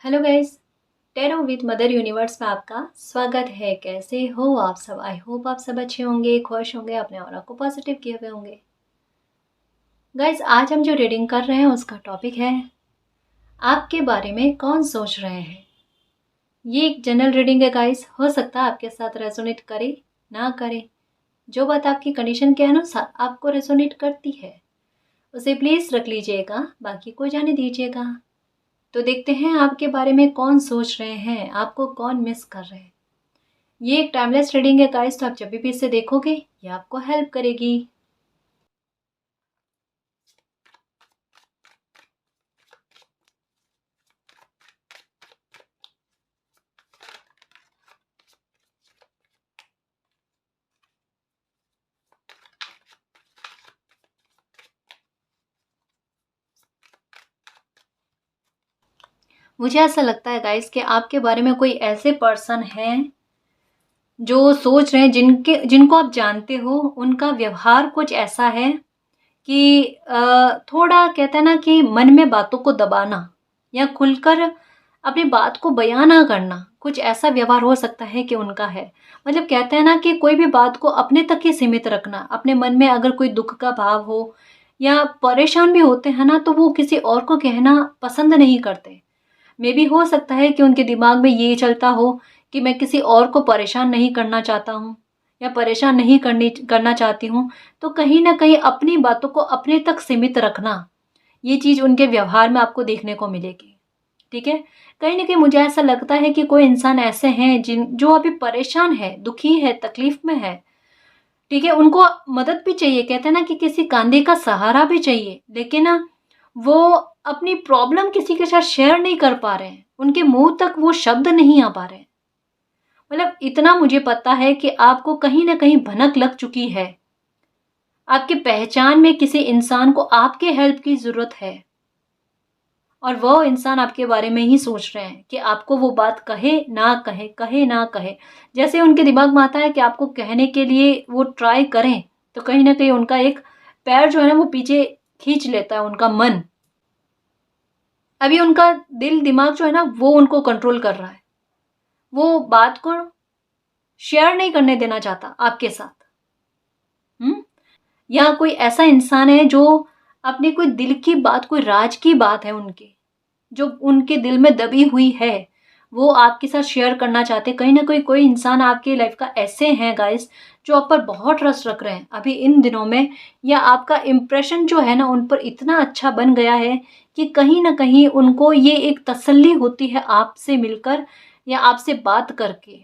Hello guys, tarot with mother universe में आपका स्वागत है। कैसे हो आप सब? आई होप आप सब अच्छे होंगे, खुश होंगे, अपने ऑरा को पॉजिटिव किए हुए होंगे। गाइस, आज हम जो रीडिंग कर रहे हैं उसका टॉपिक है आपके बारे में कौन सोच रहे हैं। ये एक जनरल रीडिंग है गाइस, हो सकता है आपके साथ रेजोनेट करे ना करे। जो बात आपकी कंडीशन के अनुसार आपको रेजोनेट करती है उसे प्लीज़ रख लीजिएगा, बाकी को जाने दीजिएगा। तो देखते हैं आपके बारे में कौन सोच रहे हैं, आपको कौन मिस कर रहे हैं। ये एक टाइमलेस रीडिंग है गाइस, तो आप जब भी इसे देखोगे ये आपको हेल्प करेगी। मुझे ऐसा लगता है गाइस कि आपके बारे में कोई ऐसे पर्सन हैं जो सोच रहे हैं, जिनको आप जानते हो। उनका व्यवहार कुछ ऐसा है कि थोड़ा कहते हैं ना कि मन में बातों को दबाना या खुलकर अपनी बात को बयां ना करना, कुछ ऐसा व्यवहार हो सकता है कि उनका है। मतलब कहते हैं ना कि कोई भी बात को अपने तक ही सीमित रखना। अपने मन में अगर कोई दुख का भाव हो या परेशान भी होते हैं ना, तो वो किसी और को कहना पसंद नहीं करते। मे बी हो सकता है कि उनके दिमाग में ये चलता हो कि मैं किसी और को परेशान नहीं करना चाहता हूँ या परेशान नहीं करना चाहती हूँ। तो कहीं ना कहीं अपनी बातों को अपने तक सीमित रखना, ये चीज़ उनके व्यवहार में आपको देखने को मिलेगी। ठीक है, कहीं ना कहीं मुझे ऐसा लगता है कि कोई इंसान ऐसे हैं जो अभी परेशान है, दुखी है, तकलीफ में है। ठीक है, उनको मदद भी चाहिए, कहते हैं ना कि किसी कंधे का सहारा भी चाहिए, लेकिन ना वो अपनी प्रॉब्लम किसी के साथ शेयर नहीं कर पा रहे हैं। उनके मुंह तक वो शब्द नहीं आ पा रहे हैं। मतलब इतना मुझे पता है कि आपको कहीं ना कहीं भनक लग चुकी है। आपकी पहचान में किसी इंसान को आपके हेल्प की जरूरत है और वो इंसान आपके बारे में ही सोच रहे हैं कि आपको वो बात कहे ना कहे, कहे ना कहे। जैसे उनके दिमाग में आता है कि आपको कहने के लिए वो ट्राई करें, तो कहीं ना कहीं उनका एक पैर जो है ना वो पीछे खींच लेता है, उनका मन। अभी उनका दिल दिमाग जो है ना वो उनको कंट्रोल कर रहा है। वो बात को शेयर नहीं करने देना चाहता आपके साथ। हम्म, या कोई ऐसा इंसान है जो अपनी कोई दिल की बात, कोई राज की बात है उनकी, जो उनके दिल में दबी हुई है, वो आपके साथ शेयर करना चाहते हैं। कहीं ना कोई इंसान आपकी लाइफ का ऐसे हैं गाइस, जो आप पर बहुत ट्रस्ट रख रहे हैं अभी इन दिनों में, या आपका इम्प्रेशन जो है ना उन पर इतना अच्छा बन गया है कि कहीं ना कहीं उनको ये एक तसल्ली होती है आपसे मिलकर या आपसे बात करके,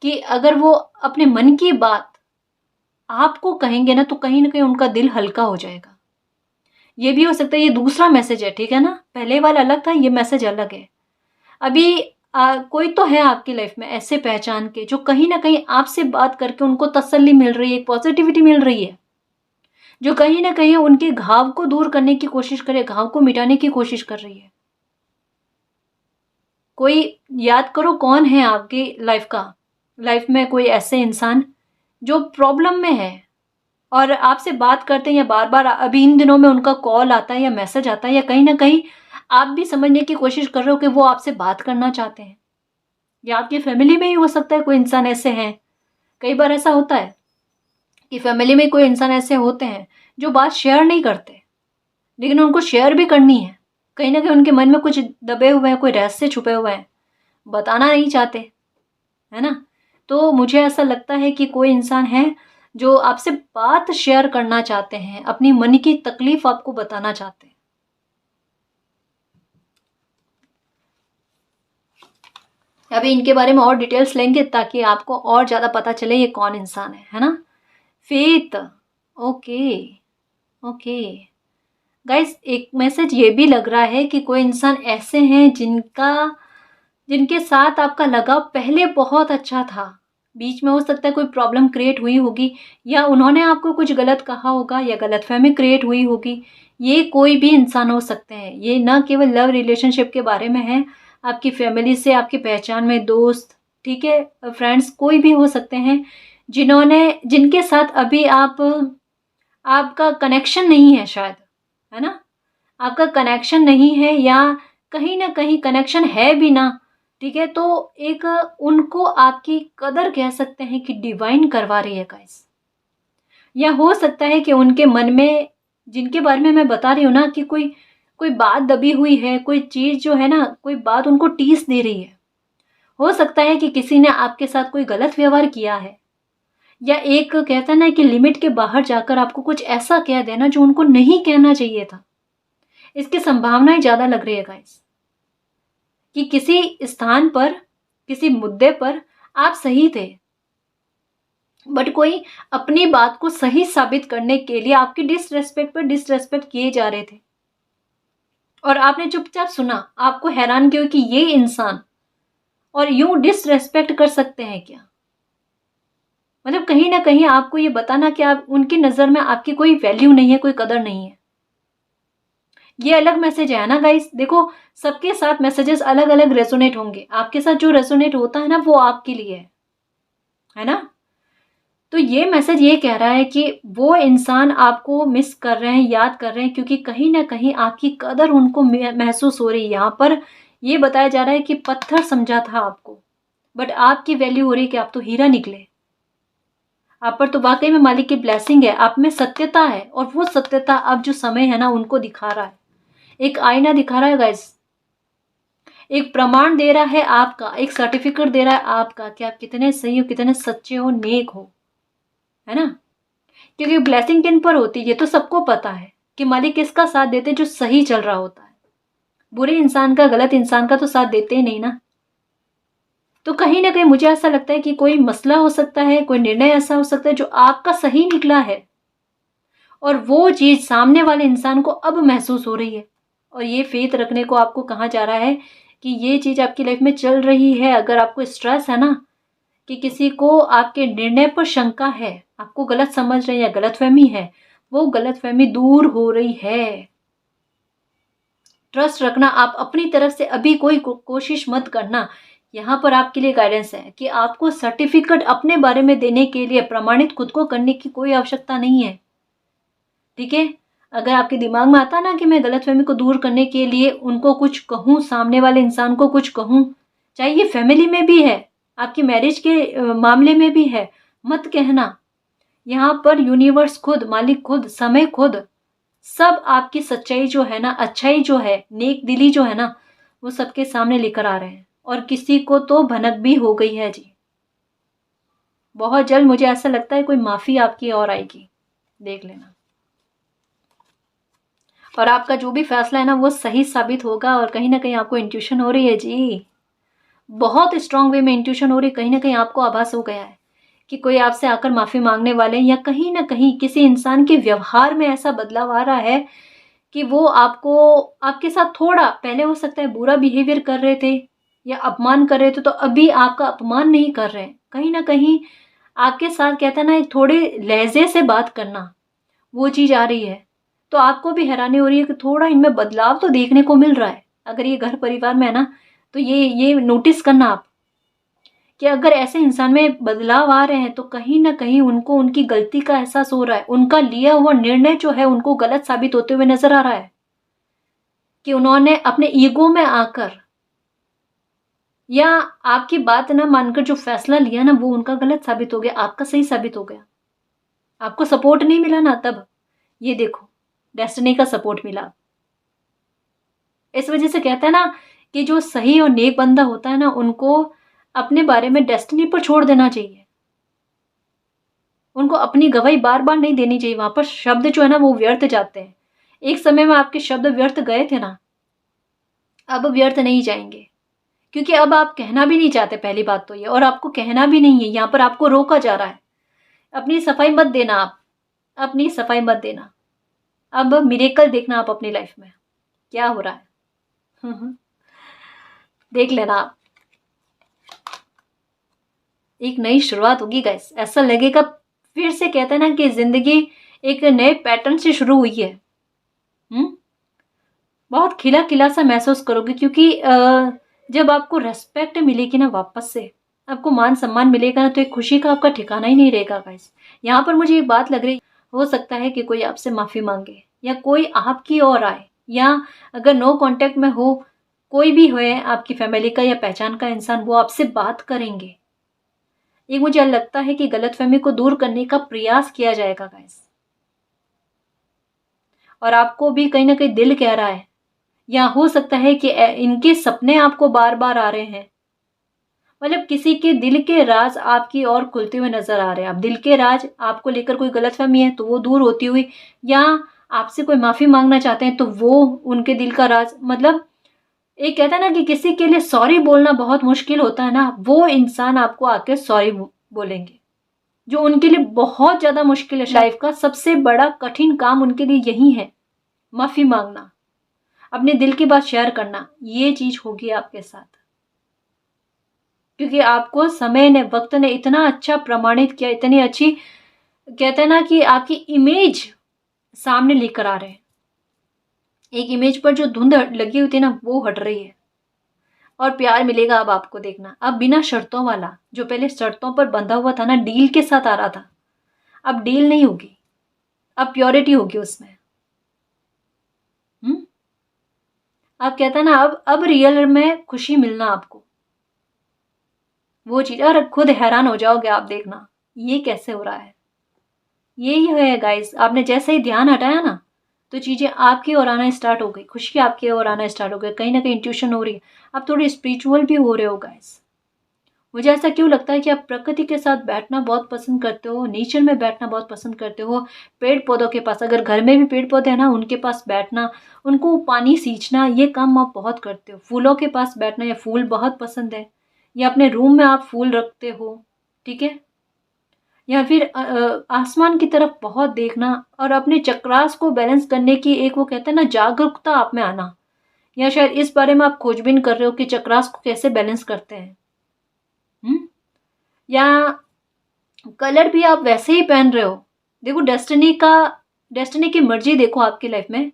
कि अगर वो अपने मन की बात आपको कहेंगे ना, तो कहीं ना कहीं उनका दिल हल्का हो जाएगा। ये भी हो सकता है ये दूसरा मैसेज है, ठीक है ना, पहले वाला अलग था, ये मैसेज अलग है। अभी कोई तो है आपकी लाइफ में ऐसे पहचान के, जो कहीं ना कहीं आपसे बात करके उनको तसल्ली मिल रही है, एक पॉजिटिविटी मिल रही है, जो कहीं ना कहीं उनके घाव को दूर करने की कोशिश करे, घाव को मिटाने की कोशिश कर रही है। कोई याद करो कौन है आपकी लाइफ में कोई ऐसे इंसान जो प्रॉब्लम में है और आपसे बात करते हैं, या बार बार अभी इन दिनों में उनका कॉल आता है या मैसेज आता है, या कहीं ना कहीं आप भी समझने की कोशिश कर रहे हो कि वो आपसे बात करना चाहते हैं। या आपकी फैमिली में ही हो सकता है कोई इंसान ऐसे हैं। कई बार ऐसा होता है कि फैमिली में कोई इंसान ऐसे होते हैं जो बात शेयर नहीं करते, लेकिन उनको शेयर भी करनी है। कहीं ना कहीं उनके मन में कुछ दबे हुए हैं, कोई रहस्य छुपे हुए हैं, बताना नहीं चाहते, है ना। तो मुझे ऐसा लगता है कि कोई इंसान है जो आपसे बात शेयर करना चाहते हैं, अपनी मन की तकलीफ आपको बताना चाहते हैं। अभी इनके बारे में और डिटेल्स लेंगे ताकि आपको और ज़्यादा पता चले ये कौन इंसान है ना। फेथ, ओके ओके गाइस, एक मैसेज ये भी लग रहा है कि कोई इंसान ऐसे हैं जिनके साथ आपका लगाव पहले बहुत अच्छा था। बीच में हो सकता है कोई प्रॉब्लम क्रिएट हुई होगी, या उन्होंने आपको कुछ गलत कहा होगा, या गलतफहमी क्रिएट हुई होगी। ये कोई भी इंसान हो सकते हैं, ये ना केवल लव रिलेशनशिप के बारे में है, आपकी फैमिली से, आपकी पहचान में दोस्त, ठीक है, फ्रेंड्स, कोई भी हो सकते हैं जिनके साथ अभी आपका कनेक्शन नहीं है शायद, है ना। आपका कनेक्शन नहीं है, या कहीं ना कहीं कनेक्शन है भी ना, ठीक है, तो एक उनको आपकी कदर कह सकते हैं कि डिवाइन करवा रही है गाइस। या हो सकता है कि उनके मन में, जिनके बारे में मैं बता रही हूँ ना, कि कोई कोई बात दबी हुई है, कोई चीज़ जो है ना, कोई बात उनको टीस दे रही है। हो सकता है कि किसी ने आपके साथ कोई गलत व्यवहार किया है, या एक कहता है ना कि लिमिट के बाहर जाकर आपको कुछ ऐसा कह देना जो उनको नहीं कहना चाहिए था। इसकी संभावनाएं ज़्यादा लग रही है गाइस, कि किसी स्थान पर, किसी मुद्दे पर आप सही थे, बट कोई अपनी बात को सही साबित करने के लिए आपकी डिसरेस्पेक्ट पर डिसरेस्पेक्ट किए जा रहे थे, और आपने चुपचाप सुना। आपको हैरान क्यों कि ये इंसान और यूं डिसरेस्पेक्ट कर सकते हैं क्या? मतलब कहीं ना कहीं आपको ये बताना कि आप उनकी नज़र में आपकी कोई वैल्यू नहीं है, कोई कदर नहीं है। ये अलग मैसेज है ना गाइस। देखो, सबके साथ मैसेजेस अलग अलग रेजोनेट होंगे। आपके साथ जो रेजोनेट होता है ना, वो आपके लिए है ना। तो ये मैसेज ये कह रहा है कि वो इंसान आपको मिस कर रहे हैं, याद कर रहे हैं, क्योंकि कहीं ना कहीं आपकी कदर उनको महसूस हो रही है। यहाँ पर ये बताया जा रहा है कि पत्थर समझा था आपको, बट आपकी वैल्यू हो रही है कि आप तो हीरा निकले। आप पर तो वाकई में मालिक की ब्लेसिंग है, आप में सत्यता है, और वो सत्यता अब जो समय है ना उनको दिखा रहा है। एक आईना दिखा रहा है गाइस, एक प्रमाण दे रहा है आपका, एक सर्टिफिकेट दे रहा है आपका कि आप कितने सही हो, कितने सच्चे हो, नेक हो, है ना। क्योंकि ब्लेसिंग किन पर होती है ये तो सबको पता है, कि मालिक किसका साथ देते जो सही चल रहा होता है। बुरे इंसान का, गलत इंसान का तो साथ देते ही नहीं ना। तो कहीं ना कहीं मुझे ऐसा लगता है कि कोई मसला हो सकता है, कोई निर्णय ऐसा हो सकता है जो आपका सही निकला है, और वो चीज सामने वाले इंसान को अब महसूस हो रही है। और ये फेथ रखने को आपको कहा जा रहा है कि ये चीज आपकी लाइफ में चल रही है। अगर आपको स्ट्रेस है ना, कि किसी को आपके निर्णय पर शंका है, आपको गलत समझ रहे हैं या गलतफहमी है, वो गलतफहमी दूर हो रही है। ट्रस्ट रखना, आप अपनी तरफ से अभी कोई कोशिश मत करना। यहाँ पर आपके लिए गाइडेंस है कि आपको सर्टिफिकेट अपने बारे में देने के लिए प्रमाणित खुद को करने की कोई आवश्यकता नहीं है, ठीक है। अगर आपके दिमाग में आता ना कि मैं गलतफहमी को दूर करने के लिए उनको कुछ कहूँ, सामने वाले इंसान को कुछ कहूँ, चाहे ये फैमिली में भी है, आपकी मैरिज के मामले में भी है, मत कहना। यहाँ पर यूनिवर्स खुद, मालिक खुद, समय खुद, सब आपकी सच्चाई जो है ना, अच्छाई जो है, नेक दिली जो है ना, वो सबके सामने लेकर आ रहे हैं। और किसी को तो भनक भी हो गई है जी। बहुत जल्द मुझे ऐसा लगता है कोई माफी आपकी और आएगी, देख लेना। और आपका जो भी फैसला है ना वो सही साबित होगा। और कहीं ना कहीं आपको इंट्यूशन हो रही है जी, बहुत स्ट्रांग वे में इंट्यूशन हो रही है। कहीं ना कहीं आपको आभास हो गया है कि कोई आपसे आकर माफी मांगने वाले हैं, या कहीं ना कहीं किसी इंसान के व्यवहार में ऐसा बदलाव आ रहा है कि वो आपको, आपके साथ थोड़ा पहले हो सकता है बुरा बिहेवियर कर रहे थे या अपमान कर रहे थे, तो अभी आपका अपमान नहीं कर रहे हैं। कहीं ना कहीं आपके साथ कहता है ना एक थोड़े लहजे से बात करना, वो चीज़ आ रही है। तो आपको भी हैरानी हो रही है कि थोड़ा इनमें बदलाव तो देखने को मिल रहा है। अगर ये घर परिवार में है ना, तो ये नोटिस करना आप, कि अगर ऐसे इंसान में बदलाव आ रहे हैं तो कहीं ना कहीं उनको उनकी गलती का एहसास हो रहा है। उनका लिया हुआ निर्णय जो है उनको गलत साबित होते हुए नजर आ रहा है, कि उन्होंने अपने ईगो में आकर या आपकी बात ना मानकर जो फैसला लिया ना, वो उनका गलत साबित हो गया, आपका सही साबित हो गया। आपको सपोर्ट नहीं मिला ना, तब ये देखो डेस्टिनी का सपोर्ट मिला। इस वजह से कहता है ना कि जो सही और नेक बंदा होता है ना, उनको अपने बारे में डेस्टिनी पर छोड़ देना चाहिए। उनको अपनी गवाही बार बार नहीं देनी चाहिए। वहां पर शब्द जो है ना वो व्यर्थ जाते हैं। एक समय में आपके शब्द व्यर्थ गए थे ना, अब व्यर्थ नहीं जाएंगे, क्योंकि अब आप कहना भी नहीं चाहते। पहली बात तो ये, और आपको कहना भी नहीं है, यहाँ पर आपको रोका जा रहा है। अपनी सफाई मत देना, आप अपनी सफाई मत देना। अब मिरेकल देखना आप अपनी लाइफ में क्या हो रहा है। देख लेना आप, एक नई शुरुआत होगी गाइस। ऐसा लगेगा फिर से, कहते हैं ना कि जिंदगी एक नए पैटर्न से शुरू हुई है। बहुत खिला खिला सा महसूस करोगे, क्योंकि जब आपको रेस्पेक्ट मिलेगी ना, वापस से आपको मान सम्मान मिलेगा ना, तो एक खुशी का आपका ठिकाना ही नहीं रहेगा गाइस। यहाँ पर मुझे एक बात लग रही, हो सकता है कि कोई आपसे माफी मांगे, या कोई आपकी ओर आए, या अगर नो कांटेक्ट में हो कोई भी है आपकी फैमिली का या पहचान का इंसान, वो आपसे बात करेंगे। एक मुझे लगता है कि गलतफहमी को दूर करने का प्रयास किया जाएगा गाइस। और आपको भी कहीं ना कहीं दिल कह रहा है, या हो सकता है कि इनके सपने आपको बार बार आ रहे हैं। मतलब किसी के दिल के राज आपकी ओर खुलते हुए नजर आ रहे हैं। अब दिल के राज आपको लेकर कोई गलतफहमी है तो वो दूर होती हुई, या आपसे कोई माफी मांगना चाहते हैं तो वो उनके दिल का राज, मतलब एक कहता है ना कि किसी के लिए सॉरी बोलना बहुत मुश्किल होता है ना, वो इंसान आपको आके सॉरी बोलेंगे, जो उनके लिए बहुत ज्यादा मुश्किल है। लाइफ का सबसे बड़ा कठिन काम उनके लिए यही है, माफी मांगना, अपने दिल की बात शेयर करना। ये चीज होगी आपके साथ, क्योंकि आपको समय ने, वक्त ने इतना अच्छा प्रमाणित किया, इतनी अच्छी कहते हैं ना कि आपकी इमेज सामने लेकर आ रहे हैं। एक इमेज पर जो धुंध लगी हुई थी ना, वो हट रही है और प्यार मिलेगा अब आपको, देखना। अब बिना शर्तों वाला, जो पहले शर्तों पर बंधा हुआ था ना, डील के साथ आ रहा था, अब डील नहीं होगी, अब प्योरिटी होगी उसमें। आप कहता है ना, अब रियल में खुशी मिलना आपको, वो चीज। और खुद हैरान हो जाओगे आप, देखना ये कैसे हो रहा है। यही है गाइस, आपने जैसे ही ध्यान हटाया ना, तो चीजें आपकी ओर आना स्टार्ट हो गई, खुशी आपकी ओर आना स्टार्ट हो गई, कहीं ना कहीं इंट्यूशन हो रही है। आप थोड़े स्पिरिचुअल भी हो रहे हो गाइस। मुझे ऐसा क्यों लगता है कि आप प्रकृति के साथ बैठना बहुत पसंद करते हो, नेचर में बैठना बहुत पसंद करते हो। पेड़ पौधों के पास, अगर घर में भी पेड़ पौधे हैं ना, उनके पास बैठना, उनको पानी सींचना, ये काम आप बहुत करते हो। फूलों के पास बैठना, या फूल बहुत पसंद है, या अपने रूम में आप फूल रखते हो, ठीक है। या फिर आसमान की तरफ बहुत देखना, और अपने चक्रास को बैलेंस करने की एक, वो कहते हैं ना, जागरूकता आप में आना। या शायद इस बारे में आप खोजबीन कर रहे हो कि चक्रास को कैसे बैलेंस करते हैं। या कलर भी आप वैसे ही पहन रहे हो। देखो, डेस्टिनी की मर्जी देखो आपकी लाइफ में,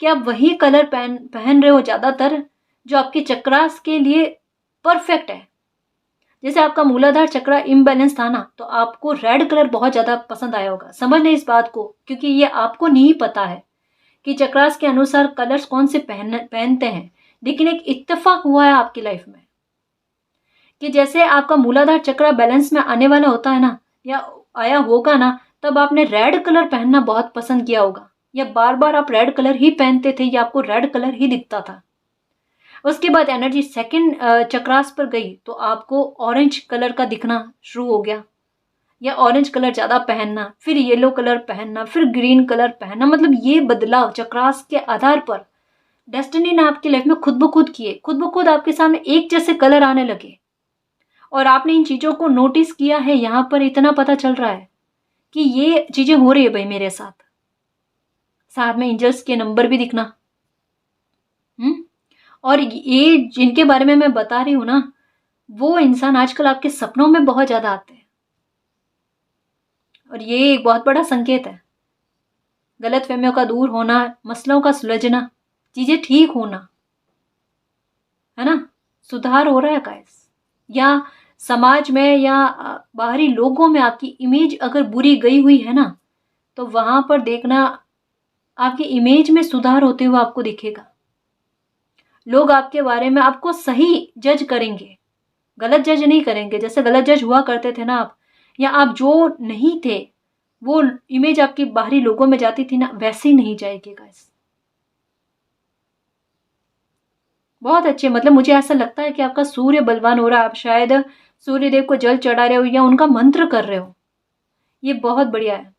कि आप वही कलर पहन रहे हो ज्यादातर, जो आपके चक्रास के लिए परफेक्ट है। जैसे आपका मूलाधार चक्र इम्बैलेंस था ना, तो आपको रेड कलर बहुत ज्यादा पसंद आया होगा। समझ लें इस बात को, क्योंकि ये आपको नहीं पता है कि चक्रास के अनुसार कलर्स कौन से पहनते हैं। लेकिन एक इत्तेफाक हुआ है आपकी लाइफ में, कि जैसे आपका मूलाधार चक्र बैलेंस में आने वाला होता है ना, या आया होगा ना, तब आपने रेड कलर पहनना बहुत पसंद किया होगा, या बार बार आप रेड कलर ही पहनते थे, या आपको रेड कलर ही दिखता था। उसके बाद एनर्जी सेकंड चक्रास पर गई, तो आपको ऑरेंज कलर का दिखना शुरू हो गया, या ऑरेंज कलर ज्यादा पहनना, फिर येलो कलर पहनना, फिर ग्रीन कलर पहनना। मतलब ये बदलाव चक्रास के आधार पर डेस्टिनी ने आपकी लाइफ में खुद ब खुद किए, खुद ब खुद आपके सामने एक जैसे कलर आने लगे। और आपने इन चीजों को नोटिस किया है, यहां पर इतना पता चल रहा है कि ये चीजें हो रही है भाई मेरे साथ। साथ में एंजल्स के नंबर भी दिखना। और ये जिनके बारे में मैं बता रही हूं ना, वो इंसान आजकल आपके सपनों में बहुत ज्यादा आते हैं। और ये एक बहुत बड़ा संकेत है, गलतफहमियों का दूर होना, मसलों का सुलझना, चीजें ठीक होना, है ना, सुधार हो रहा है गाइस। या समाज में या बाहरी लोगों में आपकी इमेज अगर बुरी गई हुई है ना, तो वहां पर देखना आपकी इमेज में सुधार होते हुए आपको दिखेगा। लोग आपके बारे में आपको सही जज करेंगे, गलत जज नहीं करेंगे। जैसे गलत जज हुआ करते थे ना आप, या आप जो नहीं थे, वो इमेज आपकी बाहरी लोगों में जाती थी ना, वैसे ही नहीं जाएगी गाइस। बहुत अच्छे, मतलब मुझे ऐसा लगता है कि आपका सूर्य बलवान हो रहा है। आप शायद सूर्य देव को जल चढ़ा रहे हो, या उनका मंत्र कर रहे हो। ये बहुत बढ़िया है।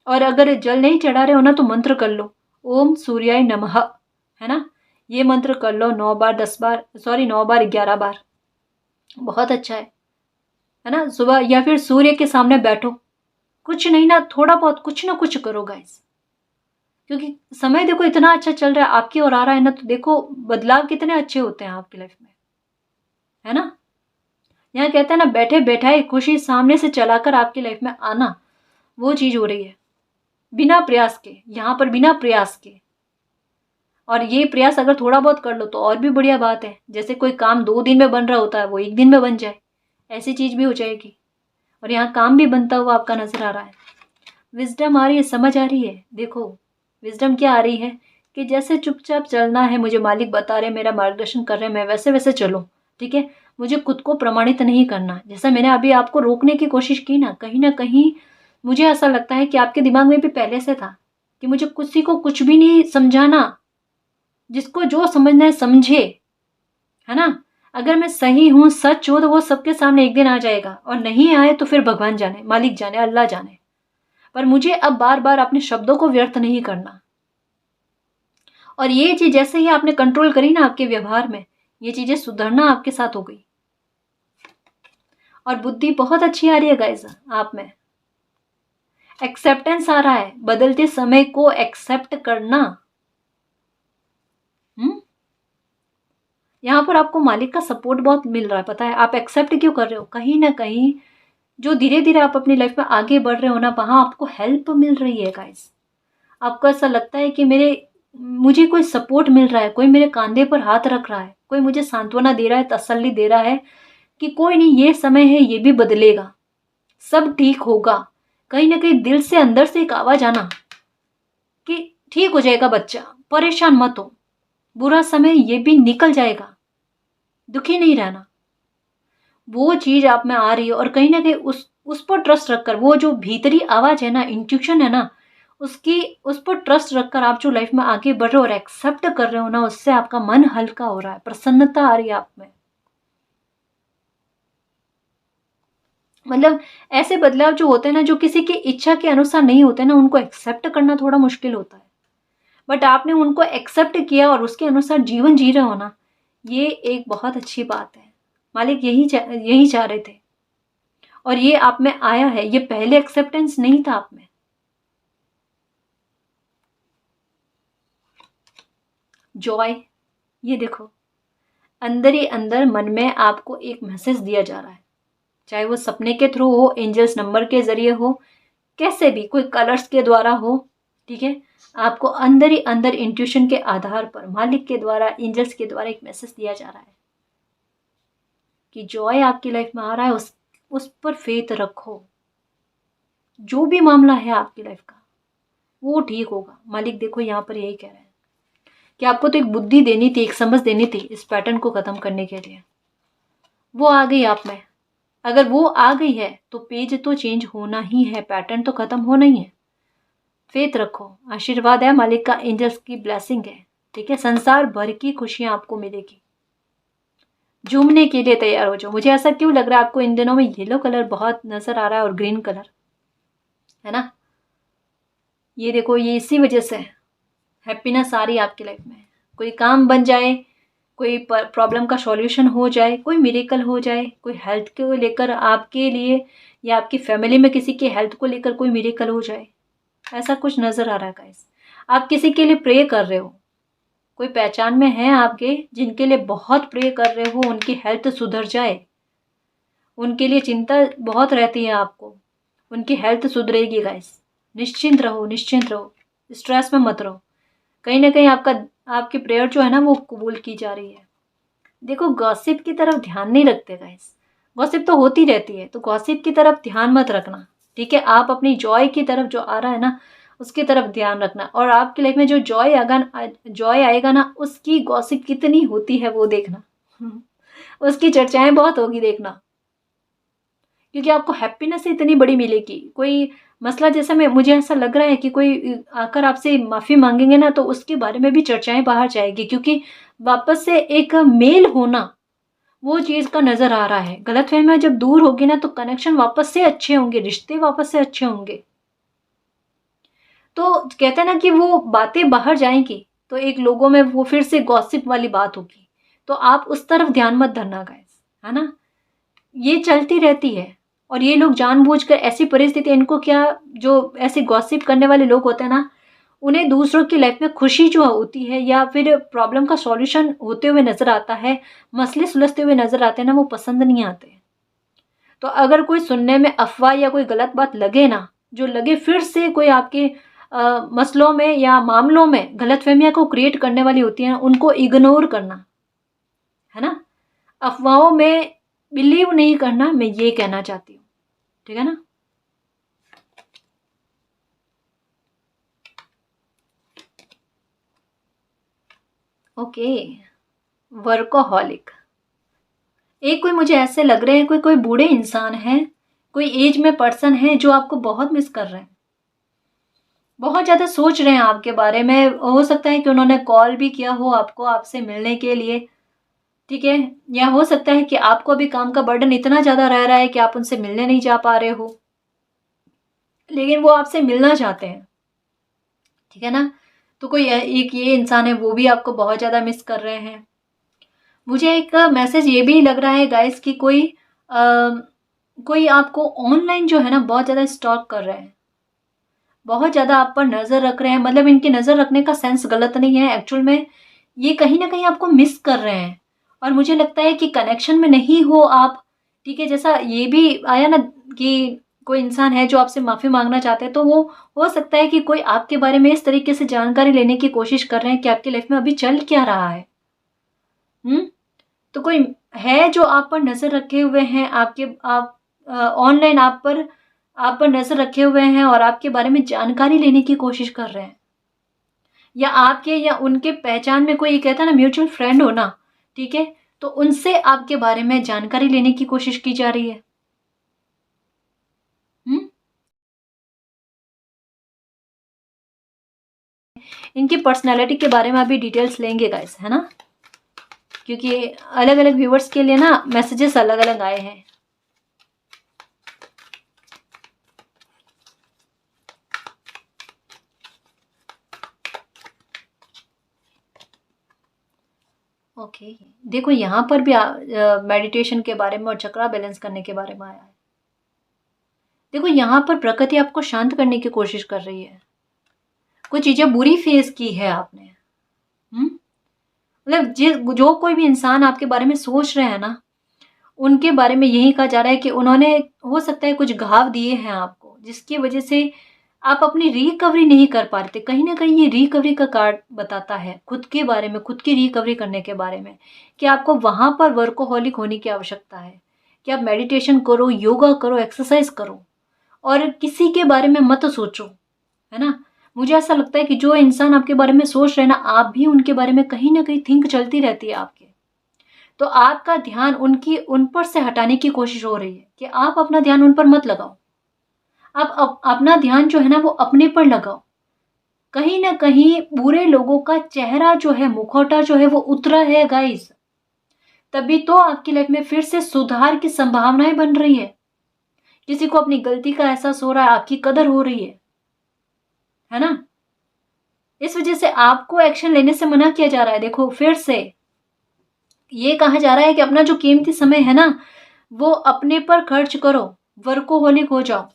और अगर जल नहीं चढ़ा रहे हो ना, तो मंत्र कर लो, ओम सूर्याय नमः, है ना। ये मंत्र कर लो 9 बार, 10 बार, सॉरी 9 बार, 11 बार। बहुत अच्छा है ना। सुबह या फिर सूर्य के सामने बैठो, कुछ नहीं ना, थोड़ा बहुत कुछ ना कुछ करो गाइस। क्योंकि समय देखो इतना अच्छा चल रहा है आपकी ओर आ रहा है ना, तो देखो बदलाव कितने अच्छे होते हैं आपकी लाइफ में, है ना। यहाँ कहते हैं ना, बैठे बैठाए खुशी सामने से चलाकर आपकी लाइफ में आना, वो चीज हो रही है बिना प्रयास के, यहाँ पर बिना प्रयास के। और ये प्रयास अगर थोड़ा बहुत कर लो तो और भी बढ़िया बात है। जैसे कोई काम 2 दिन में बन रहा होता है, वो 1 दिन में बन जाए, ऐसी चीज भी हो जाएगी। और यहाँ काम भी बनता हुआ आपका नजर आ रहा है। विजडम आ रही है, समझ आ रही है। देखो विजडम क्या आ रही है, कि जैसे चुपचाप चलना है, मुझे मालिक बता रहे, मेरा मार्गदर्शन कर रहे हैं, मैं वैसे वैसे चलूँ, ठीक है। मुझे खुद को प्रमाणित नहीं करना। जैसा मैंने अभी आपको रोकने की कोशिश की ना कहीं मुझे ऐसा लगता है कि आपके दिमाग में भी पहले से था कि मुझे किसी को कुछ भी नहीं समझाना, जिसको जो समझना है समझे, है ना। अगर मैं सही हूँ, सच हूँ, तो वो सबके सामने एक दिन आ जाएगा, और नहीं आए तो फिर भगवान जाने, मालिक जाने, अल्लाह जाने। पर मुझे अब बार बार अपने शब्दों को व्यर्थ नहीं करना। और ये चीज जैसे ही आपने कंट्रोल करी ना आपके व्यवहार में, ये चीजें सुधरना आपके साथ हो गई। और बुद्धि बहुत अच्छी आ रही है गाइस आप में। एक्सेप्टेंस आ रहा है, बदलते समय को एक्सेप्ट करना। यहाँ पर आपको मालिक का सपोर्ट बहुत मिल रहा है, पता है। आप एक्सेप्ट क्यों कर रहे हो? कहीं ना कहीं जो धीरे धीरे आप अपनी लाइफ में आगे बढ़ रहे हो ना, वहां आपको हेल्प मिल रही है गाइस। आपको ऐसा लगता है कि मुझे कोई सपोर्ट मिल रहा है, कोई मेरे कंधे पर हाथ रख रहा है, कोई मुझे सांत्वना दे रहा है, तसल्ली दे रहा है कि कोई नहीं, ये समय है, ये भी बदलेगा, सब ठीक होगा। कहीं ना कहीं दिल से, अंदर से एक आवाज आना कि ठीक हो जाएगा बच्चा, परेशान मत हो, बुरा समय ये भी निकल जाएगा, दुखी नहीं रहना। वो चीज आप में आ रही है, और कहीं ना कहीं उस पर ट्रस्ट रखकर, वो जो भीतरी आवाज है ना, इंट्यूशन है ना, उस पर ट्रस्ट रखकर आप जो लाइफ में आगे बढ़ रहे हो और एक्सेप्ट कर रहे हो ना, उससे आपका मन हल्का हो रहा है, प्रसन्नता आ रही है आप में। मतलब ऐसे बदलाव जो होते हैं ना, जो किसी की इच्छा के अनुसार नहीं होते ना, उनको एक्सेप्ट करना थोड़ा मुश्किल होता है। बट आपने उनको एक्सेप्ट किया और उसके अनुसार जीवन जी रहे हो ना, ये एक बहुत अच्छी बात है। मालिक यही चाह रहे थे, और ये आप में आया है। ये पहले एक्सेप्टेंस नहीं था आप में। जॉय, ये देखो, अंदर ही अंदर मन में आपको एक मैसेज दिया जा रहा है, चाहे वो सपने के थ्रू हो, एंजल्स नंबर के जरिए हो, कैसे भी, कोई कलर्स के द्वारा हो, ठीक है। आपको अंदर ही अंदर इंट्यूशन के आधार पर मालिक के द्वारा, एंजल्स के द्वारा एक मैसेज दिया जा रहा है कि जॉय आपकी लाइफ में आ रहा है, उस पर फेथ रखो। जो भी मामला है आपकी लाइफ का, वो ठीक होगा। मालिक देखो यहाँ पर यही कह रहे हैं कि आपको तो एक बुद्धि देनी थी, एक समझ देनी थी इस पैटर्न को खत्म करने के लिए। वो आ गई आप में। अगर वो आ गई है तो पेज तो चेंज होना ही है, पैटर्न तो खत्म होना ही है। फेथ रखो, आशीर्वाद है मालिक का, एंजल्स की ब्लेसिंग है, ठीक है। संसार भर की खुशियां आपको मिलेगी। झूमने के लिए तैयार हो जाओ। मुझे ऐसा क्यों लग रहा है आपको इन दिनों में येलो कलर बहुत नजर आ रहा है, और ग्रीन कलर, है ना। ये देखो, ये इसी वजह से हैप्पीनेस आ रही है आपकी लाइफ में। कोई काम बन जाए, कोई प्रॉब्लम का सॉल्यूशन हो जाए, कोई मिरेकल हो जाए, कोई हेल्थ को लेकर आपके लिए, या आपकी फैमिली में किसी की हेल्थ को लेकर कोई मिरेकल हो जाए, ऐसा कुछ नजर आ रहा है गाइस। आप किसी के लिए प्रे कर रहे हो, कोई पहचान में है आपके जिनके लिए बहुत प्रे कर रहे हो, उनकी हेल्थ सुधर जाए, उनके लिए चिंता बहुत रहती है आपको, उनकी हेल्थ सुधरेगी गाइस। निश्चिंत रहो, निश्चिंत रहो, स्ट्रेस में मत रहो। कहीं ना कहीं आपकी प्रेयर जो है ना, वो कबूल की जा रही है। देखो, गॉसिप की तरफ ध्यान नहीं रखते गाइस। गॉसिप तो होती रहती है, तो गॉसिप की तरफ ध्यान मत रखना, ठीक है। आप अपनी जॉय की तरफ, जो आ रहा है ना, उसकी तरफ ध्यान रखना। और आपकी लाइफ में जो जॉय आएगा ना, उसकी गॉसिप कितनी होती है वो देखना। उसकी चर्चाएं बहुत होगी, देखना। क्योंकि आपको हैप्पीनेस इतनी बड़ी मिलेगी। कोई मसला, जैसे मुझे ऐसा लग रहा है कि कोई आकर आपसे माफी मांगेंगे ना, तो उसके बारे में भी चर्चाएं बाहर जाएगी, क्योंकि वापस से एक मेल होना, वो चीज का नजर आ रहा है। गलतफहमियां जब दूर होगी ना, तो कनेक्शन वापस से अच्छे होंगे, रिश्ते वापस से अच्छे होंगे। तो कहते हैं ना कि वो बातें बाहर जाएंगी, तो एक लोगों में वो फिर से गॉसिप वाली बात होगी। तो आप उस तरफ ध्यान मत धरना गाइस, है ना। ये चलती रहती है, और ये लोग जानबूझकर ऐसी परिस्थिति, इनको क्या, जो ऐसे गॉसिप करने वाले लोग होते हैं ना, उन्हें दूसरों की लाइफ में खुशी जो होती है, या फिर प्रॉब्लम का सॉल्यूशन होते हुए नजर आता है, मसले सुलझते हुए नजर आते हैं ना, वो पसंद नहीं आते। तो अगर कोई सुनने में अफवाह या कोई गलत बात लगे ना, जो लगे फिर से कोई आपके मसलों में या मामलों में गलतफहमियां को क्रिएट करने वाली होती है ना, उनको इग्नोर करना, है ना। अफवाहों में बिलीव नहीं करना, मैं ये कहना चाहती हूँ, ठीक है ना। Okay, workaholic. एक कोई मुझे ऐसे लग रहे हैं, कोई कोई बूढ़े इंसान हैं, कोई एज में पर्सन है जो आपको बहुत मिस कर रहे हैं, बहुत ज़्यादा सोच रहे हैं आपके बारे में। हो सकता है कि उन्होंने कॉल भी किया हो आपको, आपसे मिलने के लिए, ठीक है? या हो सकता है कि आपको अभी काम का बर्डन इतना ज़्यादा रह रहा है कि आप उनसे मिलने नहीं जा पा रहे हो, लेकिन वो आपसे मिलना चाहते हैं, ठीक है ना? तो कोई एक ये इंसान है, वो भी आपको बहुत ज़्यादा मिस कर रहे हैं। मुझे एक मैसेज ये भी लग रहा है गाइस कि कोई आपको ऑनलाइन जो है ना बहुत ज़्यादा स्टॉक कर रहे हैं, बहुत ज़्यादा आप पर नज़र रख रहे हैं। मतलब इनकी नज़र रखने का सेंस गलत नहीं है, एक्चुअल में ये कहीं न कहीं आपको मिस कर रहे हैं। और मुझे लगता है कि कनेक्शन में नहीं हो आप, ठीक है? जैसा ये भी आया ना कि कोई इंसान है जो आपसे माफ़ी माँगना चाहते हैं, तो वो हो सकता है कि कोई आपके बारे में इस तरीके से जानकारी लेने की कोशिश कर रहे हैं कि आपकी लाइफ़ में अभी चल क्या रहा है। हुँ? तो कोई है जो आप पर नज़र रखे हुए हैं, आप ऑनलाइन आप पर नज़र रखे हुए हैं और आपके बारे में जानकारी लेने की कोशिश कर रहे हैं। या आपके या उनके पहचान में कोई, कहता है ना म्यूचुअल फ्रेंड हो ना, ठीक है? तो उनसे आपके बारे में जानकारी लेने की कोशिश की जा रही है। हुँ? इनकी पर्सनैलिटी के बारे में अभी डिटेल्स लेंगे गाइस, है ना? क्योंकि अलग-अलग व्यूअर्स के लिए ना मैसेजेस अलग-अलग आए हैं। ओके, देखो यहाँ पर भी मेडिटेशन के बारे में और चक्रा बैलेंस करने के बारे में आया है। देखो यहाँ पर प्रकृति आपको शांत करने की कोशिश कर रही है। कोई चीज़ें बुरी फेस की है आपने, हुँ? मतलब जो कोई भी इंसान आपके बारे में सोच रहे हैं ना, उनके बारे में यही कहा जा रहा है कि उन्होंने, हो सकता है कुछ घाव दिए हैं आपको, जिसकी वजह से आप अपनी रिकवरी नहीं कर पा रहे थे। कहीं न कहीं ये रिकवरी का कार्ड बताता है, खुद के बारे में, खुद की रिकवरी करने के बारे में, कि आपको वहाँ पर वर्कोहॉलिक होने की आवश्यकता है, कि आप मेडिटेशन करो, योगा करो, एक्सरसाइज़ करो और किसी के बारे में मत सोचो, है ना? मुझे ऐसा लगता है कि जो इंसान आपके बारे में सोच रहे हैं ना, आप भी उनके बारे में कहीं न कहीं थिंक चलती रहती है आपके। तो आपका ध्यान उन पर से हटाने की कोशिश हो रही है कि आप अपना ध्यान उन पर मत लगाओ। आप अपना ध्यान जो है ना वो अपने पर लगाओ। कहीं न कहीं बुरे लोगों का चेहरा जो है, मुखौटा जो है वो उतरा है गाइज़। तभी तो आपकी लाइफ़ में फिर से सुधार की संभावनाएँ बन रही है। किसी को अपनी गलती का एहसास हो रहा है, आपकी कदर हो रही है ना? इस वज़ह से आपको एक्शन लेने से मना किया जा रहा है। देखो फिर से ये कहा जा रहा है कि अपना जो कीमती समय है ना, वो अपने पर खर्च करो, वर्कोहॉलिक हो जाओ।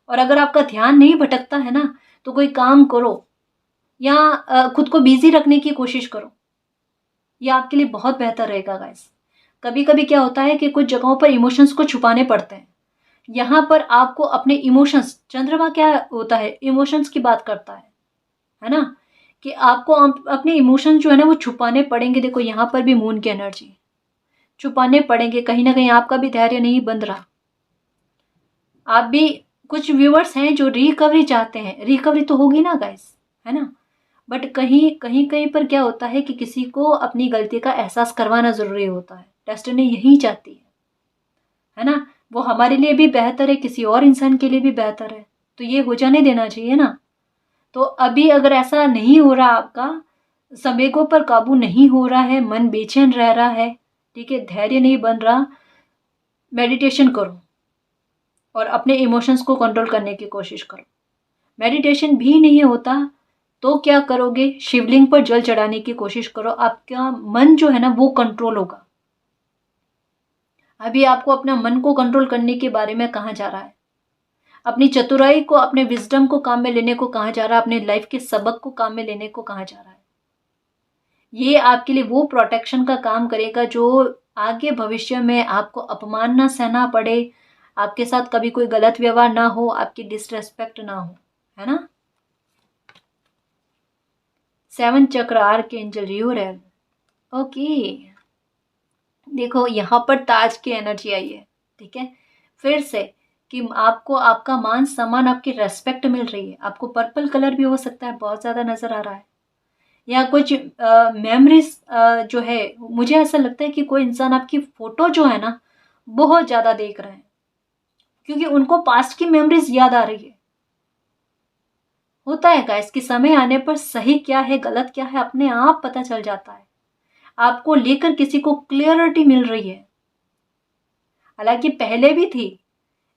और अगर आपका ध्यान नहीं भटकता है ना, तो कोई काम करो या खुद को बिज़ी रखने की कोशिश करो। ये आपके लिए बहुत बेहतर रहेगा गाइस। कभी-कभी क्या होता है कि कुछ जगहों पर इमोशंस को छुपाने पड़ते हैं। यहाँ पर आपको अपने इमोशंस, चंद्रमा क्या होता है? इमोशंस की बात करता है ना? कि आपको अपने इमोशंस जो है ना वो छुपाने पड़ेंगे। देखो यहाँ पर भी मून की एनर्जी, छुपाने पड़ेंगे। कहीं न कहीं आपका भी धैर्य नहीं बंध रहा। आप भी, कुछ व्यूअर्स हैं जो रिकवरी चाहते हैं। रिकवरी तो होगी ना गाइस, है ना? बट कहीं पर क्या होता है कि किसी को अपनी गलती का एहसास करवाना ज़रूरी होता है। डेस्टिनी यही चाहती है ना? वो हमारे लिए भी बेहतर है, किसी और इंसान के लिए भी बेहतर है। तो ये हो जाने देना चाहिए ना? तो अभी अगर ऐसा नहीं हो रहा आपका, संवेगों पर काबू नहीं हो रहा है, मन बेचैन रह रहा है, ठीक है? धैर्य नहीं बन रहा, मेडिटेशन करो और अपने इमोशंस को कंट्रोल करने की कोशिश करो। मेडिटेशन भी नहीं होता तो क्या करोगे? शिवलिंग पर जल चढ़ाने की कोशिश करो, आपका मन जो है ना वो कंट्रोल होगा। अभी आपको अपना मन को कंट्रोल करने के बारे में कहा जा रहा है। अपनी चतुराई को, अपने विज़डम को काम में लेने को कहा जा रहा है, अपने लाइफ के सबक को काम में लेने को कहा जा रहा है। ये आपके लिए वो प्रोटेक्शन का काम करेगा जो आगे भविष्य में आपको अपमान ना सहना पड़े, आपके साथ कभी कोई गलत व्यवहार ना हो, आपकी डिसरिस्पेक्ट ना हो, है ना? 7 चक्र आर्कएंजल यूरेल। ओके, देखो यहाँ पर ताज की एनर्जी आई है, ठीक है? फिर से कि आपको आपका मान सम्मान, आपकी रेस्पेक्ट मिल रही है। आपको पर्पल कलर भी हो सकता है, बहुत ज़्यादा नज़र आ रहा है। या कुछ मेमोरीज जो है, मुझे ऐसा लगता है कि कोई इंसान आपकी फ़ोटो जो है ना बहुत ज़्यादा देख रहे हैं, क्योंकि उनको पास्ट की मेमोरीज याद आ रही है। होता है गाइस कि समय आने पर सही क्या है गलत क्या है अपने आप पता चल जाता है। आपको लेकर किसी को क्लियरिटी मिल रही है, हालांकि पहले भी थी,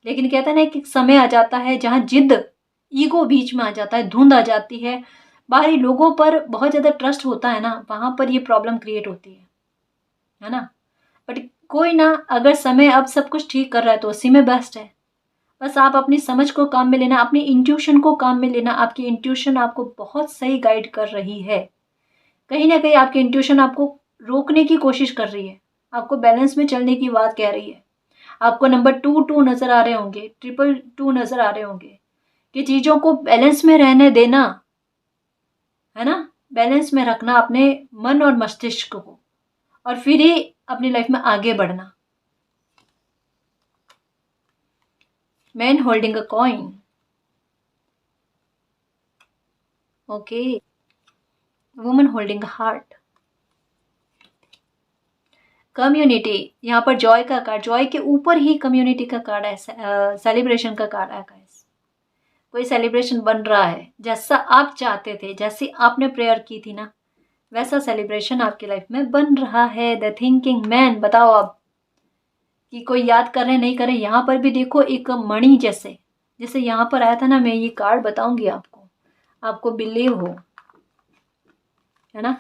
लेकिन कहते हैं ना कि समय आ जाता है जहाँ जिद, ईगो बीच में आ जाता है, धुंध आ जाती है, बाहरी लोगों पर बहुत ज़्यादा ट्रस्ट होता है ना, वहाँ पर ये प्रॉब्लम क्रिएट होती है ना। बट कोई ना, अगर समय अब सब कुछ ठीक कर रहा है तो उसी में बेस्ट है। बस आप अपनी समझ को काम में लेना, अपनी इंट्यूशन को काम में लेना। आपकी इंट्यूशन आपको बहुत सही गाइड कर रही है। कहीं ना कहीं आपकी इंट्यूशन आपको रोकने की कोशिश कर रही है, आपको बैलेंस में चलने की बात कह रही है। आपको नंबर 2 नज़र आ रहे होंगे, 2 नज़र आ रहे होंगे कि चीज़ों को बैलेंस में रहने देना, है ना, बैलेंस में रखना अपने मन और मस्तिष्क को, और फिर ही अपनी लाइफ में आगे बढ़ना। Man holding a coin, okay, woman holding a heart, community, यहाँ पर जॉय का कार्ड, जॉय के ऊपर ही कम्युनिटी का कार्ड है, सेलिब्रेशन का कार्ड है गाइस। कोई सेलिब्रेशन बन रहा है, जैसा आप चाहते थे, जैसी आपने प्रेयर की थी ना, वैसा सेलिब्रेशन आपकी लाइफ में बन रहा है। द थिंकिंग मैन, बताओ अब कि कोई याद कर रहे नहीं कर रहे। यहाँ पर भी देखो एक मणि जैसे, जैसे यहाँ पर आया था ना, मैं ये कार्ड बताऊंगी आपको, आपको बिलीव हो, है ना।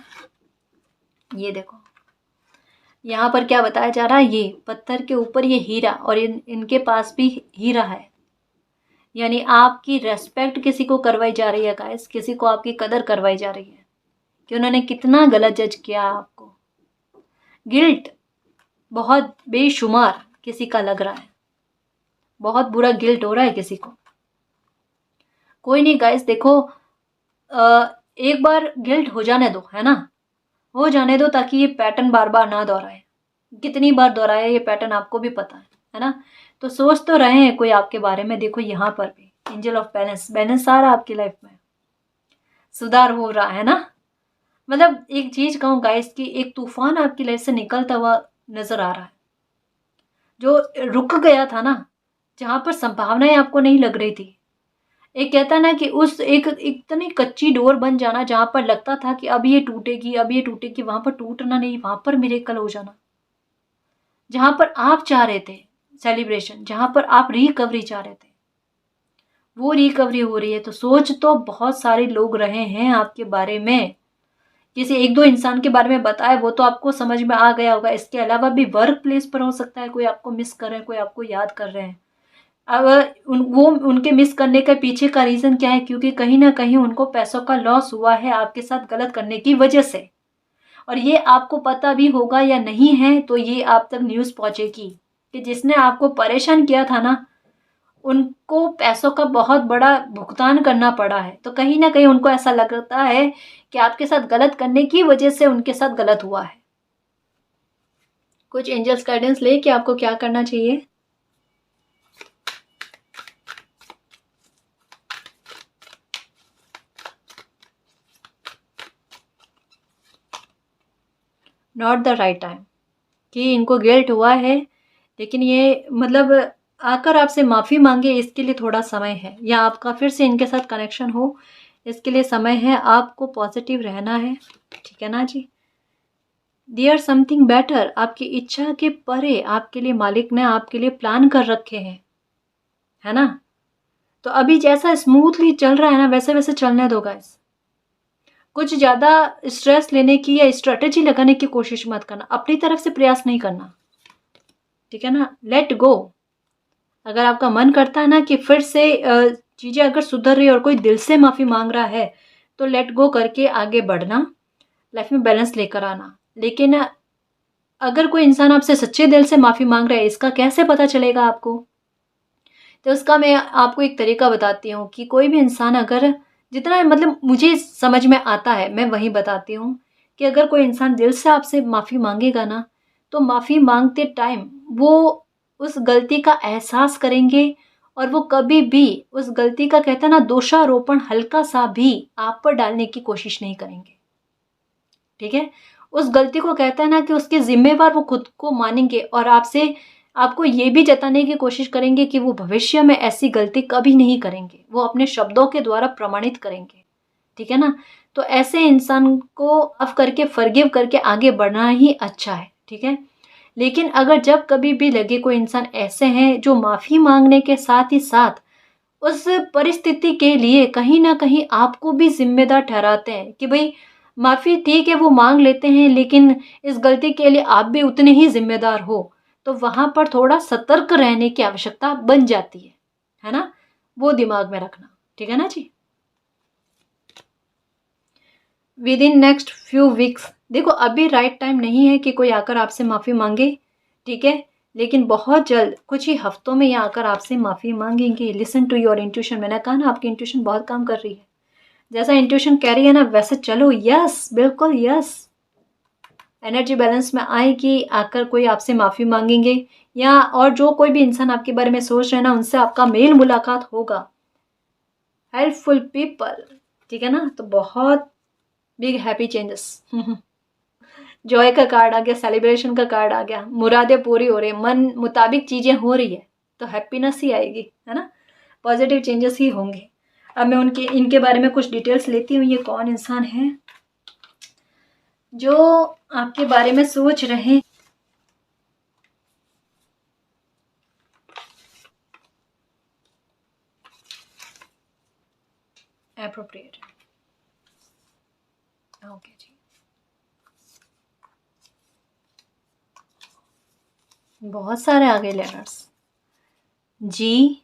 ये देखो यहाँ पर क्या बताया जा रहा है, ये पत्थर के ऊपर ये हीरा, और इनके पास भी हीरा है। यानी आपकी रेस्पेक्ट किसी को करवाई जा रही है गाइस, किसी को आपकी कदर करवाई जा रही है कि उन्होंने कितना गलत जज किया आपको। गिल्ट बहुत बेशुमार किसी का लग रहा है, बहुत बुरा गिल्ट हो रहा है किसी को। कोई नहीं गाइस, देखो एक बार गिल्ट हो जाने दो, है ना, हो जाने दो, ताकि ये पैटर्न बार बार ना दोहराए। कितनी बार दोहराया ये पैटर्न आपको भी पता है ना। तो सोच तो रहे हैं कोई आपके बारे में। देखो यहाँ पर भी एंजल ऑफ बैलेंस, बैलेंस आ रहा है आपकी लाइफ में, सुधार हो रहा है ना। मतलब एक चीज कहूँ गाइस कि एक तूफान आपकी लाइफ से निकलता हुआ नजर आ रहा है, जो रुक गया था ना, जहां पर संभावनाएं आपको नहीं लग रही थी। एक कहता है ना कि उस एक इतनी कच्ची डोर बन जाना, जहां पर लगता था कि अब ये टूटेगी, अब ये टूटेगी, वहां पर टूटना नहीं, वहां पर मिरेकल हो जाना। जहां पर आप चाह रहे थे सेलिब्रेशन, जहां पर आप रिकवरी चाह रहे थे, वो रिकवरी हो रही है। तो सोच तो बहुत सारे लोग रहे हैं आपके बारे में, किसी एक दो इंसान के बारे में बताया, वो तो आपको समझ में आ गया होगा। इसके अलावा भी वर्क प्लेस पर हो सकता है कोई आपको मिस कर रहे हैं, कोई आपको याद कर रहे हैं। अब वो उनके मिस करने के पीछे का रीज़न क्या है, क्योंकि कहीं ना कहीं उनको पैसों का लॉस हुआ है आपके साथ गलत करने की वजह से। और ये आपको पता भी होगा या नहीं है, तो ये आप तक न्यूज़ पहुंचेगी कि जिसने आपको परेशान किया था ना, उनको पैसों का बहुत बड़ा भुगतान करना पड़ा है। तो कहीं ना कहीं उनको ऐसा लगता है कि आपके साथ गलत करने की वजह से उनके साथ गलत हुआ है। कुछ एंजल्स गाइडेंस ले कि आपको क्या करना चाहिए। नॉट द राइट टाइम, कि इनको गिल्ट हुआ है, लेकिन ये मतलब आकर आपसे माफ़ी मांगे, इसके लिए थोड़ा समय है, या आपका फिर से इनके साथ कनेक्शन हो, इसके लिए समय है। आपको पॉजिटिव रहना है, ठीक है ना जी। देयर समथिंग बेटर, आपकी इच्छा के परे आपके लिए मालिक ने आपके लिए प्लान कर रखे हैं, है ना। तो अभी जैसा स्मूथली चल रहा है ना, वैसे वैसे चलने दो गाइस। कुछ ज़्यादा स्ट्रेस लेने की या स्ट्रेटेजी लगाने की कोशिश मत करना, अपनी तरफ से प्रयास नहीं करना, ठीक है ना। Let go. अगर आपका मन करता है ना कि फिर से चीज़ें अगर सुधर रही है और कोई दिल से माफ़ी मांग रहा है, तो लेट गो करके आगे बढ़ना, लाइफ में बैलेंस लेकर आना। लेकिन अगर कोई इंसान आपसे सच्चे दिल से माफ़ी मांग रहा है, इसका कैसे पता चलेगा आपको। तो उसका मैं आपको एक तरीका बताती हूँ कि कोई भी इंसान अगर, जितना मतलब मुझे समझ में आता है मैं वही बताती हूँ, कि अगर कोई इंसान दिल से आपसे माफ़ी मांगेगा ना, तो माफ़ी मांगते टाइम वो उस गलती का एहसास करेंगे, और वो कभी भी उस गलती का, कहते हैं ना, दोषारोपण हल्का सा भी आप पर डालने की कोशिश नहीं करेंगे। ठीक है। उस गलती को कहता है ना कि उसके जिम्मेवार वो खुद को मानेंगे और आपको ये भी जताने की कोशिश करेंगे कि वो भविष्य में ऐसी गलती कभी नहीं करेंगे, वो अपने शब्दों के द्वारा प्रमाणित करेंगे, ठीक है ना। तो ऐसे इंसान को माफ करके, फॉरगिव करके आगे बढ़ना ही अच्छा है, ठीक है। लेकिन अगर जब कभी भी लगे कोई इंसान ऐसे हैं जो माफ़ी मांगने के साथ ही साथ उस परिस्थिति के लिए कहीं न कहीं आपको भी ज़िम्मेदार ठहराते हैं कि भई माफ़ी ठीक है वो माँग लेते हैं, लेकिन इस गलती के लिए आप भी उतने ही ज़िम्मेदार हो, तो वहाँ पर थोड़ा सतर्क रहने की आवश्यकता बन जाती है ना? वो दिमाग में रखना, ठीक है ना जी? With in next few weeks, देखो अभी राइट टाइम नहीं है कि कोई आकर आपसे माफ़ी मांगे, ठीक है। लेकिन बहुत जल्द कुछ ही हफ्तों में ये आकर आपसे माफ़ी मांगेंगे। लिसन टू योर इंट्यूशन, मैंने कहा ना आपकी इंट्यूशन बहुत काम कर रही है। जैसा इंट्यूशन कह रही है ना वैसे चलो। यस, बिल्कुल यस। एनर्जी बैलेंस में आएगी, आकर कोई आपसे माफ़ी मांगेंगे, या और जो कोई भी इंसान आपके बारे में सोच रहे हैं ना उनसे आपका मेल मुलाकात होगा। हेल्पफुल पीपल, ठीक है ना। तो बहुत बिग हैप्पी चेंजेस। जॉय का कार्ड आ गया, सेलिब्रेशन का कार्ड आ गया, मुरादें पूरी हो रही है, मन मुताबिक चीज़ें हो रही है, तो हैप्पीनेस ही आएगी, है ना। पॉजिटिव चेंजेस ही होंगे। अब मैं इनके बारे में कुछ डिटेल्स लेती हूँ। ये कौन इंसान है जो आपके बारे में सोच रहे हैं। एप्रोप्रिएट, ओके जी। बहुत सारे आ गए letters. G,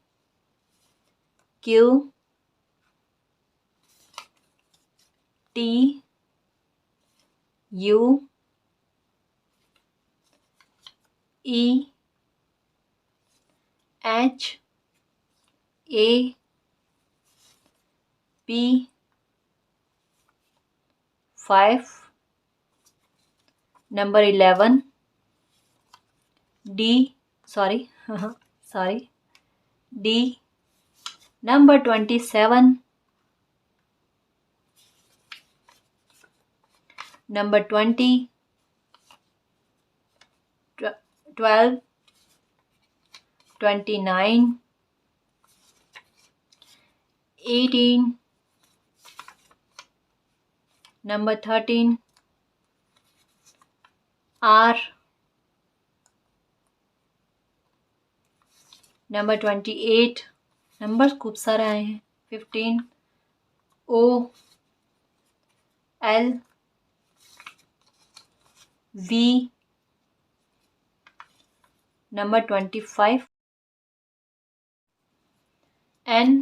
Q, T, U, E, H, A, P, 5, number 11, D, sorry sorry, D, number 27, number 20, 12, 29, 18, number 13, R, number 28, number खूब सारे आए हैं। 15, O, L, V, number 25, N,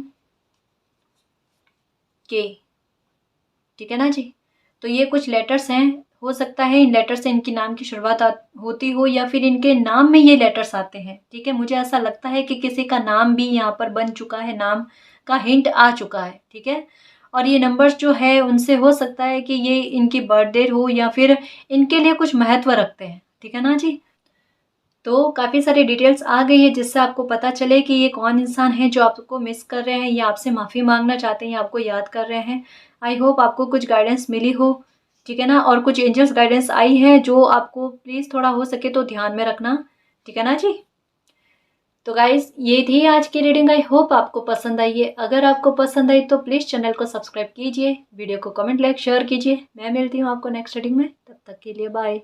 K, ठीक है ना जी। तो ये कुछ लेटर्स हैं। हो सकता है इन लेटर से इनकी नाम की शुरुआत होती हो, या फिर इनके नाम में ये लेटर्स आते हैं, ठीक है। मुझे ऐसा लगता है कि किसी का नाम भी यहाँ पर बन चुका है, नाम का हिंट आ चुका है, ठीक है। और ये नंबर्स जो है उनसे हो सकता है कि ये इनकी बर्थडे हो या फिर इनके लिए कुछ महत्व रखते हैं, ठीक है ना जी। तो काफ़ी सारी डिटेल्स आ गई है जिससे आपको पता चले कि ये कौन इंसान है जो आपको मिस कर रहे हैं या आपसे माफ़ी मांगना चाहते हैं या आपको याद कर रहे हैं। आई होप आपको कुछ गाइडेंस मिली हो, ठीक है ना। और कुछ एंजल्स गाइडेंस आई है जो आपको प्लीज़ थोड़ा हो सके तो ध्यान में रखना, ठीक है ना जी। तो गाइज ये थी आज की रीडिंग। आई होप आपको पसंद आई है। अगर आपको पसंद आई तो प्लीज़ चैनल को सब्सक्राइब कीजिए, वीडियो को कमेंट, लाइक, शेयर कीजिए। मैं मिलती हूँ आपको नेक्स्ट रीडिंग में, तब तक के लिए बाय।